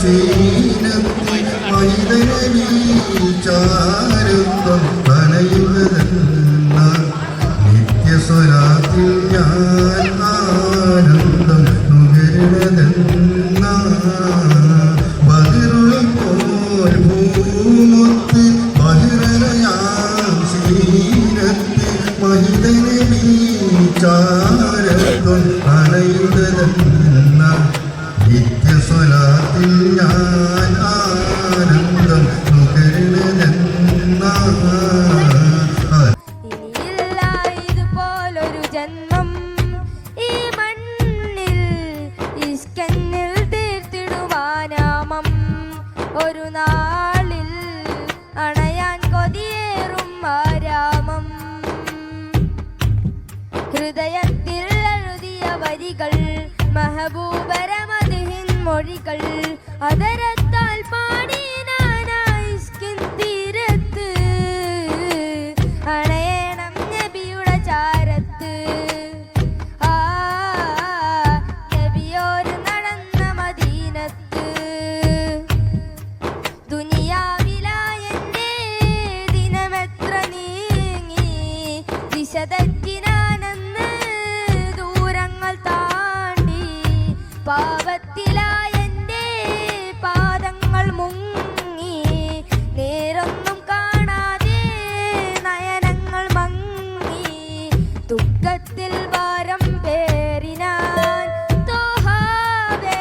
സീനത്തിൽ മൈതനീ ചാരുത്വം നനയുന്നതെന്ന നിത്യസ്വരാത്തിൽ ഞാൻ ആനന്ദം നുകരുന്നതെന്ന ബഹിറുളിപ്പോൾ ഭൂമൊത്ത് ബഹിരലയാം സീനത്തിൽ മൈതനീ ചാരുത്വം നനയുന്നതെന്ന നിത്യസ്വരാത്തിൽ ഞാൻ ആനന്ദം നുകരുന്നതെന്ന ഇനിയില്ല ഇതുപോലൊരു ജന്മം ഈ മണ്ണിൽ ഇഷ്കന്നിൽ തീർത്തിടുവാനാമം ഒരു നാളിൽ അണയാൻ കൊതിയേറും ആരാമം ഹൃദയത്തിൽ എഴുതിയ വരികൾ മെഹബൂബരമദിഹിൻ മൊഴികൾ അതരത്താൽ പാടി നാനായിഷ്കിൻ തീരത്ത് അണയണം നബിയുടെ ചാരത്ത് ആ നബിയോര് നടന്ന മദീനത്ത് ദുനിയാവിലായെന്റെ ദിനമെത്ര നീങ്ങി ദിശ തെറ്റിനാനെന്ന് ദൂരങ്ങൾ താണ്ടി പാപത്തിലായെന്റെ പാദങ്ങൾ മുങ്ങി നേരൊന്നും കാണാതെ നയനങ്ങൾ മങ്ങി ദുഃഖത്തിൽ ഭാരം പേറിനാൻ തോഹാവേ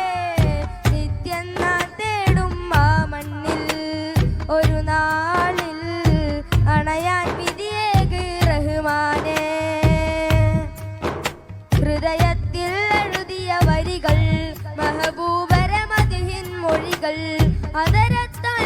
നിത്യം ഞാൻ തേടും ആ മണ്ണിൽ ഒരു നാളിൽ അണയാൻ വിധിയേക് റഹ്മാനേ ഹൃദയത്തിൽ എഴുതിയ വരികൾ മെഹബൂബരമദിഹിൻ മൊഴികൾ അതരത്താൽ